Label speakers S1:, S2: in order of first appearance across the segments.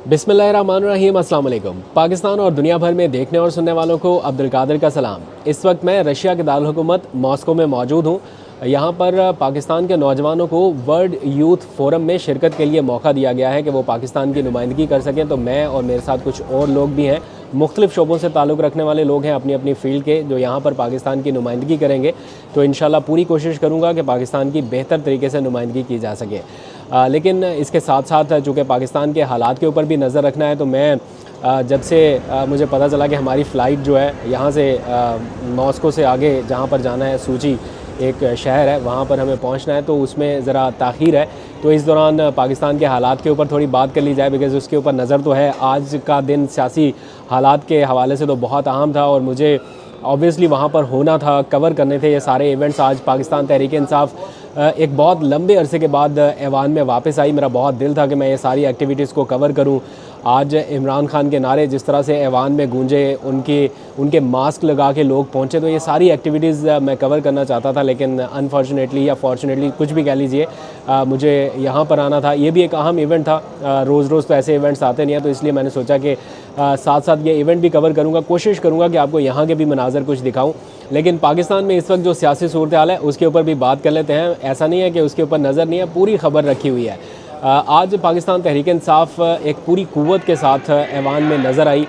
S1: बिस्मिल्लाहिर्रहमानिर्रहीम, अस्सलाम वालेकुम। पाकिस्तान और दुनिया भर में देखने और सुनने वालों को अब्दुल कादिर का सलाम। इस वक्त मैं रशिया के दारुल हुकूमत मॉस्को में मौजूद हूँ। यहाँ पर पाकिस्तान के नौजवानों को वर्ल्ड यूथ फोरम में शिरकत के लिए मौका दिया गया है कि वो पाकिस्तान की नुमाइंदगी कर सकें। तो मैं और मेरे साथ कुछ और लोग भी हैं, मुख्तलिफ़ शोबों से ताल्लुक़ रखने वाले लोग हैं अपनी अपनी फ़ील्ड के, जो यहाँ पर पाकिस्तान की नुमाइंदगी करेंगे। तो इंशाल्लाह पूरी कोशिश करूँगा कि पाकिस्तान की बेहतर तरीके से नुमाइंदगी की जा सके। लेकिन इसके साथ साथ चूँकि पाकिस्तान के हालात के ऊपर भी नज़र रखना है, तो मैं जब से मुझे पता चला कि हमारी फ़्लाइट जो है यहाँ से मॉस्को से आगे जहाँ पर जाना है, सूची एक शहर है, वहाँ पर हमें पहुँचना है, तो उसमें ज़रा ताख़ीर है। तो इस दौरान पाकिस्तान के हालात के ऊपर थोड़ी बात कर ली जाए, बिकॉज़ उसके ऊपर नज़र तो है। आज का दिन सियासी हालात के हवाले से तो बहुत अहम था और मुझे ऑब्वियसली वहाँ पर होना था, कवर करने थे ये सारे इवेंट्स। आज पाकिस्तान तहरीक इंसाफ एक बहुत लंबे अरसे के बाद ऐवान में वापस आई। मेरा बहुत दिल था कि मैं ये सारी एक्टिविटीज़ को कवर करूँ। आज इमरान खान के नारे जिस तरह से ऐवान में गूंजे, उनके मास्क लगा के लोग पहुँचे, तो ये सारी एक्टिविटीज़ मैं कवर करना चाहता था, लेकिन अनफॉर्चुनेटली या फॉर्चुनेटली, कुछ भी कह लीजिए, मुझे यहाँ पर आना था। ये भी एक अहम इवेंट था। रोज़ रोज़ तो ऐसे इवेंट्स आते नहीं हैं, तो इसलिए मैंने सोचा कि साथ साथ ये इवेंट भी कवर करूँगा। कोशिश करूँगा कि आपको यहाँ के भी मनाज़र कुछ दिखाऊँ। लेकिन पाकिस्तान में इस वक्त जो सियासी सूरत हाल है उसके ऊपर भी बात कर लेते हैं। ऐसा नहीं है कि उसके ऊपर नज़र नहीं है, पूरी खबर रखी हुई है। आज पाकिस्तान तहरीक इंसाफ एक पूरी कुव्वत के साथ ऐवान में नज़र आई।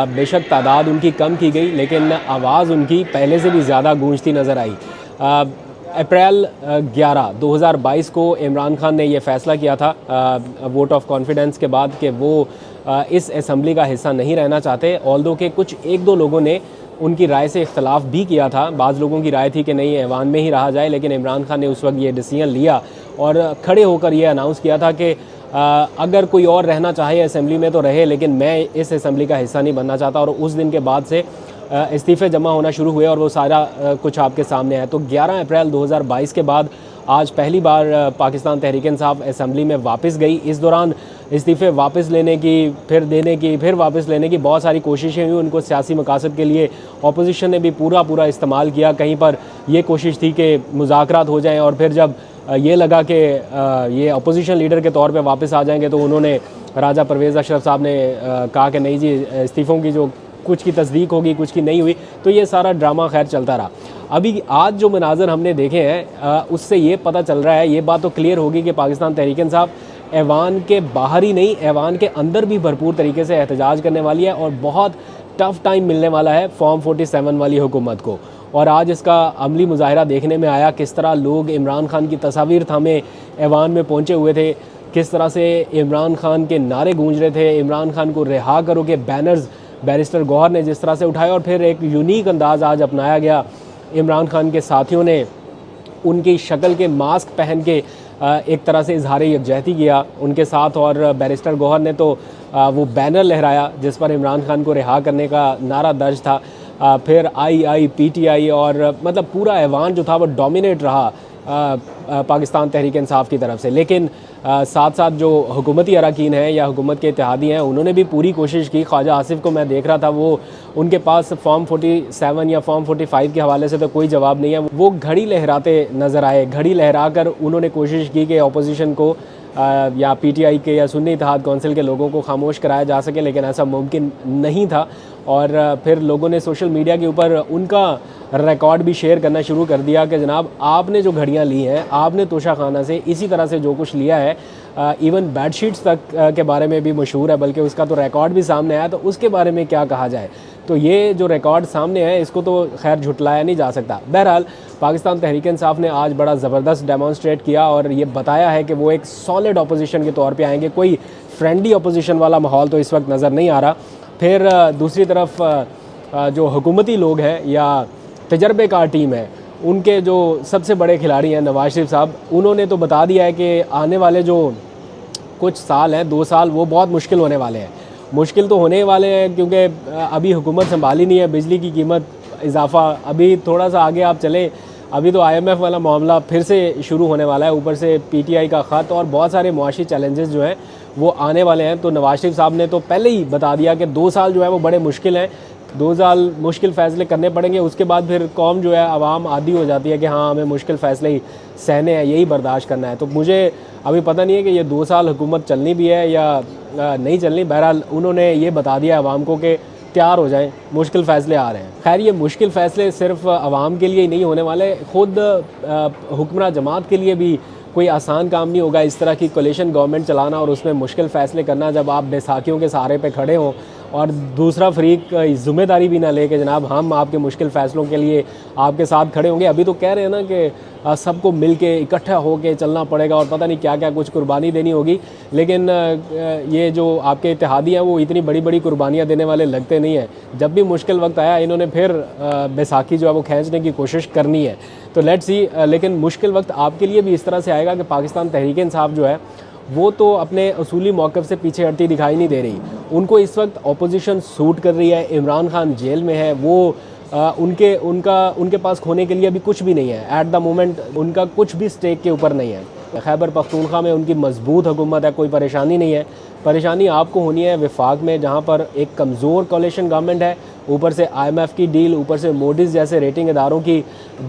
S1: बेशक तादाद उनकी कम की गई, लेकिन आवाज़ उनकी पहले से भी ज़्यादा गूंजती नज़र आई। अप्रैल 11, 2022 को इमरान खान ने यह फ़ैसला किया था वोट ऑफ कॉन्फिडेंस के बाद कि वो इस असम्बली का हिस्सा नहीं रहना चाहते। ऑल्दो के कुछ एक दो लोगों ने उनकी राय से इख्तलाफ भी किया था। बाज़ लोगों की राय थी कि नहीं, ऐवान में ही रहा जाए, लेकिन इमरान खान ने उस वक्त ये डिसीजन लिया और खड़े होकर ये अनाउंस किया था कि अगर कोई और रहना चाहे असम्बली में तो रहे, लेकिन मैं इस असम्बली का हिस्सा नहीं बनना चाहता। और उस दिन के बाद से इस्तीफ़े जमा होना शुरू हुए और वो सारा कुछ आपके सामने है। तो 11 अप्रैल 2022 के बाद आज पहली बार पाकिस्तान तहरीक इंसाफ असम्बली में वापस गई। इस दौरान इस्तीफ़े वापस लेने की, फिर देने की, फिर वापस लेने की बहुत सारी कोशिशें हुई। उनको सियासी मकासद के लिए अपोजिशन ने भी पूरा इस्तेमाल किया। कहीं पर यह कोशिश थी कि मुज़ाकरात हो जाएं, और फिर जब ये लगा कि ये अपोजिशन लीडर के तौर पे वापस आ जाएंगे, तो उन्होंने राजा परवेज़ अशरफ साहब ने कहा कि नहीं जी, इस्तीफ़ों की जो कुछ की तस्दीक होगी, कुछ की नहीं हुई। तो ये सारा ड्रामा खैर चलता रहा। अभी आज जो मनाज़र हमने देखे हैं उससे ये पता चल रहा है, ये बात तो क्लियर होगी कि पाकिस्तान तहरीक इंसाफ ऐवान के बाहर ही नहीं, ऐवान के अंदर भी भरपूर तरीके से एहतजाज करने वाली है और बहुत टफ़ टाइम मिलने वाला है फॉर्म 47 वाली हुकूमत को। और आज इसका अमली मुजाहिरा देखने में आया, किस तरह लोग इमरान खान की तस्वीर थामे ऐवान में पहुँचे हुए थे, किस तरह से इमरान खान के नारे गूंज रहे थे, इमरान खान को रिहा करो के बैनर्स बैरिस्टर गौहर ने जिस तरह से उठाया। और फिर एक यूनिक अंदाज़ आज अपनाया गया। इमरान खान के साथियों ने उनकी शक्ल के मास्क पहन के एक तरह से इजहार यकजहती किया उनके साथ, और बैरिस्टर गौहर ने तो वो बैनर लहराया जिस पर इमरान खान को रिहा करने का नारा दर्ज था। फिर आई PTI और मतलब पूरा ऐवान जो था वो डोमिनेट रहा पाकिस्तान तहरीक इंसाफ की तरफ से। लेकिन साथ साथ जो हुकूमती अरकान हैं या हुकूमत के इत्तेहादी हैं, उन्होंने भी पूरी कोशिश की। ख्वाजा आसिफ को मैं देख रहा था, वो उनके पास फॉर्म 47 या फॉर्म 45 के हवाले से तो कोई जवाब नहीं है। वो घड़ी लहराते नज़र आए। घड़ी लहरा कर उन्होंने कोशिश की कि अपोजिशन को या PTI के या सुन्नी इत्तेहाद कौंसिल के लोगों को खामोश कराया जा सके, लेकिन ऐसा मुमकिन नहीं था। और फिर लोगों ने सोशल मीडिया के ऊपर उनका रिकॉर्ड भी शेयर करना शुरू कर दिया कि जनाब, आपने जो घड़ियां ली हैं, आपने तोशा खाना से इसी तरह से जो कुछ लिया है, इवन बेडशीट्स तक के बारे में भी मशहूर है, बल्कि उसका तो रिकॉर्ड भी सामने आया, तो उसके बारे में क्या कहा जाए। तो ये जो रिकॉर्ड सामने है, इसको तो खैर झुटलाया नहीं जा सकता। बहरहाल पाकिस्तान तहरीक इंसाफ ने आज बड़ा ज़बरदस्त डेमॉन्स्ट्रेट किया और ये बताया है कि वो एक सॉलिड अपोजिशन के तौर पे आएंगे। कोई फ्रेंडली अपोजिशन वाला माहौल तो इस वक्त नज़र नहीं आ रहा। फिर दूसरी तरफ जो हुकूमती लोग हैं या तजर्बेकार टीम है, उनके जो सबसे बड़े खिलाड़ी हैं नवाज शरीफ साहब, उन्होंने तो बता दिया है कि आने वाले जो कुछ साल हैं, 2 साल, वो बहुत मुश्किल होने वाले हैं। मुश्किल तो होने वाले हैं क्योंकि अभी हुकूमत संभाली नहीं है। बिजली की कीमत इजाफा, अभी थोड़ा सा आगे आप चले, अभी तो IMF वाला मामला फिर से शुरू होने वाला है, ऊपर से PTI का ख़त और बहुत सारे मुआशी चैलेंजेस जो हैं वो आने वाले हैं। तो नवाज शरीफ साहब ने तो पहले ही बता दिया कि 2 साल जो है वो बड़े मुश्किल हैं। 2 साल मुश्किल फ़ैसले करने पड़ेंगे, उसके बाद फिर कौम जो है आवाम आदी हो जाती है कि हाँ हमें मुश्किल फ़ैसले ही सहने हैं, यही बर्दाश्त करना है। तो मुझे अभी पता नहीं है कि ये 2 साल हुकूमत चलनी भी है या नहीं चलनी। बहरहाल उन्होंने ये बता दिया आवाम को कि तैयार हो जाएं, मुश्किल फ़ैसले आ रहे हैं। खैर ये मुश्किल फ़ैसले सिर्फ आवाम के लिए ही नहीं होने वाले, ख़ुद हुक्मरान जमात के लिए भी कोई आसान काम नहीं होगा इस तरह की कोलिशन गवर्नमेंट चलाना और उसमें मुश्किल फ़ैसले करना जब आप बैसाखियों के सहारे पे खड़े हों और दूसरा फ़रीक ज़िम्मेदारी भी ना ले कि जनाब हम आपके मुश्किल फ़ैसलों के लिए आपके साथ खड़े होंगे। अभी तो कह रहे हैं ना कि सबको मिल के इकट्ठा हो के चलना पड़ेगा और पता नहीं क्या क्या कुछ कुर्बानी देनी होगी, लेकिन ये जो आपके इत्तेहादी हैं वो इतनी बड़ी बड़ी कुर्बानियाँ देने वाले लगते नहीं हैं। जब भी मुश्किल वक्त आया इन्होंने फिर बैसाखी जो है वो खींचने की कोशिश करनी है। तो लेट्स सी, लेकिन मुश्किल वक्त आपके लिए भी इस तरह से आएगा कि पाकिस्तान तहरीक इंसाफ जो है वो तो अपने असूली मौक़िफ़ से पीछे हटती दिखाई नहीं दे रही। उनको इस वक्त अपोजिशन सूट कर रही है, इमरान खान जेल में है, वो उनके पास खोने के लिए अभी कुछ भी नहीं है। एट द मोमेंट उनका कुछ भी स्टेक के ऊपर नहीं है। खैबर पख्तूनख्वा में उनकी मजबूत हुकूमत है, कोई परेशानी नहीं है। परेशानी आपको होनी है वफाक में, जहाँ पर एक कमज़ोर कोलिशन गवर्नमेंट है, ऊपर से IMF की डील, ऊपर से मोडिस जैसे रेटिंग इदारों की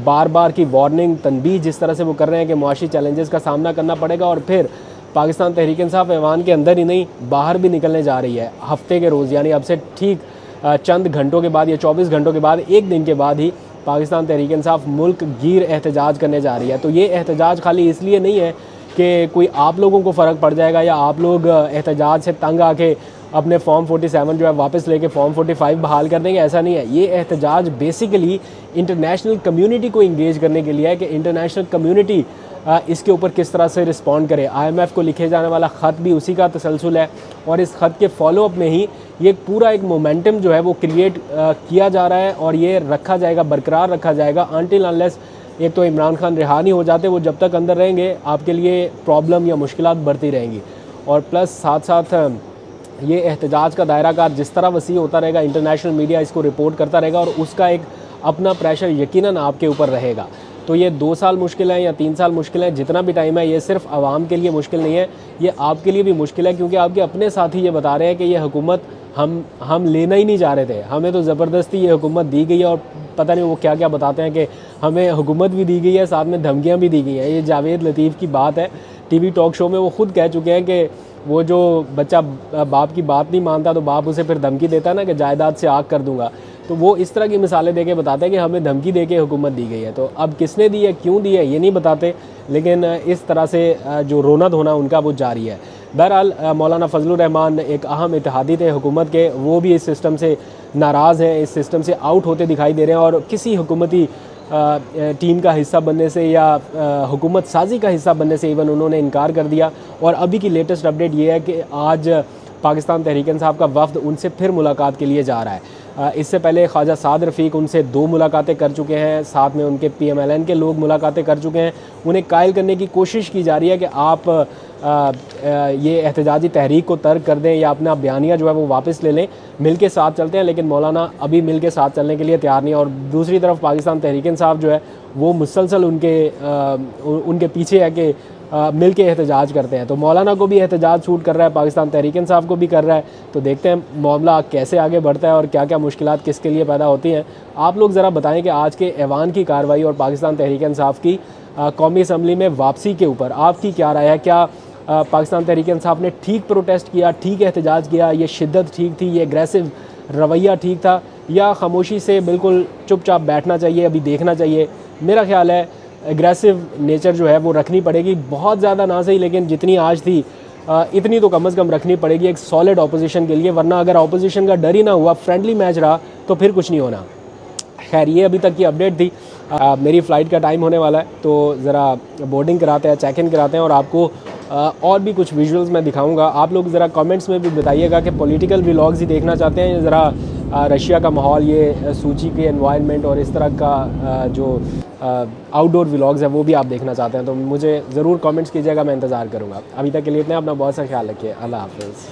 S1: बार बार की वार्निंग तनबीह जिस तरह से वो कर रहे हैं कि मुआशी चैलेंजेस का सामना करना पड़ेगा। और फिर पाकिस्तान तहरीक इंसाफ ऐवान के अंदर ही नहीं बाहर भी निकलने जा रही है हफ्ते के रोज़, यानी अब से ठीक चंद घंटों के बाद या 24 घंटों के बाद, एक दिन के बाद ही पाकिस्तान तहरीक इंसाफ मुल्क गिर एहतजाज करने जा रही है। तो ये एहतजाज खाली इसलिए नहीं है कि कोई आप लोगों को फ़र्क पड़ जाएगा या आप लोग एहतजाज से तंग आके अपने फॉर्म 47 जो है वापस लेके फॉर्म 45 बहाल कर देंगे, ऐसा नहीं है। ये एहतजाज बेसिकली इंटरनेशनल कम्युनिटी को इंगेज करने के लिए है कि इंटरनेशनल कम्युनिटी इसके ऊपर किस तरह से रिस्पॉन्ड करे। IMF को लिखे जाने वाला ख़त भी उसी का तसलसल है और इस ख़त के फॉलोअप में ही ये पूरा एक मोमेंटम जो है वो क्रिएट किया जा रहा है और ये रखा जाएगा, बरकरार रखा जाएगा अनटिल अनलेस एक तो इमरान खान रिहा नहीं हो जाते। वो जब तक अंदर रहेंगे आपके लिए प्रॉब्लम या मुश्किलात बढ़ती रहेंगी। और प्लस साथ साथ ये एहतजाज का दायरा कार जिस तरह वसी होता रहेगा, इंटरनेशनल मीडिया इसको रिपोर्ट करता रहेगा और उसका एक अपना प्रेशर यकीनन आपके ऊपर रहेगा। तो ये 2 साल मुश्किल है या 3 साल मुश्किल है, जितना भी टाइम है, ये सिर्फ आवाम के लिए मुश्किल नहीं है, ये आपके लिए भी मुश्किल है, क्योंकि आपके अपने साथी ये बता रहे हैं कि ये हुकूमत हम लेना ही नहीं चाह रहे थे, हमें तो ज़बरदस्ती ये हुकूमत दी गई है। और पता नहीं वो क्या क्या बताते हैं कि हमें हुकूमत भी दी गई है, साथ में धमकियाँ भी दी गई हैं। ये जावेद लतीफ़ की बात है, TV टॉक शो में वो ख़ुद कह चुके हैं कि वो जो बच्चा बाप की बात नहीं मानता तो बाप उसे फिर धमकी देता है ना कि जायदाद से आग कर दूंगा। तो वो इस तरह की मिसालें देके बताते हैं कि हमें धमकी देके हुकूमत दी गई है। तो अब किसने दी है, क्यों दी है, ये नहीं बताते, लेकिन इस तरह से जो रोना धोना उनका वो जारी है। बहरहाल मौलाना फजलुर रहमान एक अहम इत्तेहादी थे हुकूमत के, वो भी इस सिस्टम से नाराज़ हैं, इस सिस्टम से आउट होते दिखाई दे रहे हैं और किसी हुकूमती टीम का हिस्सा बनने से या हुकूमत साजी का हिस्सा बनने से इवन उन्होंने इनकार कर दिया। और अभी की लेटेस्ट अपडेट ये है कि आज पाकिस्तान तहरीक इंसाफ का वफ़द उनसे फिर मुलाकात के लिए जा रहा है। इससे पहले ख्वाजा साद रफ़ीक उनसे 2 मुलाकातें कर चुके हैं, साथ में उनके PMLN के लोग मुलाकातें कर चुके हैं। उन्हें कायल करने की कोशिश की जा रही है कि आप ये एहतजाजी तहरीक को तर्क कर दें या अपना बयानिया जो है वो वापस ले लें, मिल के साथ चलते हैं। लेकिन मौलाना अभी मिल के साथ चलने के लिए तैयार नहीं है। और दूसरी तरफ पाकिस्तान तहरीक इंसाफ जो है वो मुसलसल उनके पीछे है कि मिल के एहतजाज करते हैं। तो मौलाना को भी एहतजाज सूट कर रहा है, पाकिस्तान तहरीक इंसाफ को भी कर रहा है। तो देखते हैं मामला कैसे आगे बढ़ता है और क्या क्या मुश्किलात किसके लिए पैदा होती हैं। आप लोग ज़रा बताएं कि आज के ऐवान की कार्रवाई और पाकिस्तान तहरीक इंसाफ की कौमी असम्बली में वापसी के ऊपर आपकी क्या राय है? क्या पाकिस्तान तहरीक इंसाफ ने ठीक प्रोटेस्ट किया, ठीक एहतजाज किया, ये शिद्दत ठीक थी, ये एग्रेसिव रवैया ठीक था, या खामोशी से बिल्कुल चुपचाप बैठना चाहिए, अभी देखना चाहिए? मेरा ख्याल है एग्रेसिव नेचर जो है वो रखनी पड़ेगी, बहुत ज़्यादा ना सही लेकिन जितनी आज थी इतनी तो कम से कम रखनी पड़ेगी एक सॉलिड ऑपोजिशन के लिए। वरना अगर ऑपोजिशन का डर ही ना हुआ, फ्रेंडली मैच रहा, तो फिर कुछ नहीं होना। खैर ये अभी तक की अपडेट थी। मेरी फ़्लाइट का टाइम होने वाला है, तो ज़रा बोर्डिंग कराते हैं, चेक इन कराते हैं और आपको और भी कुछ विजुअल्स मैं दिखाऊंगा। आप लोग ज़रा कमेंट्स में भी बताइएगा कि पॉलिटिकल व्लॉग्स ही देखना चाहते हैं या ज़रा रशिया का माहौल, ये सूची के एनवायरनमेंट और इस तरह का जो आउटडोर व्लॉग्स है वो भी आप देखना चाहते हैं। तो मुझे ज़रूर कमेंट्स कीजिएगा, मैं इंतज़ार करूँगा। अभी तक के लिए इतना, अपना बहुत सा ख्याल रखिए। अल्लाह हाफ़िज़।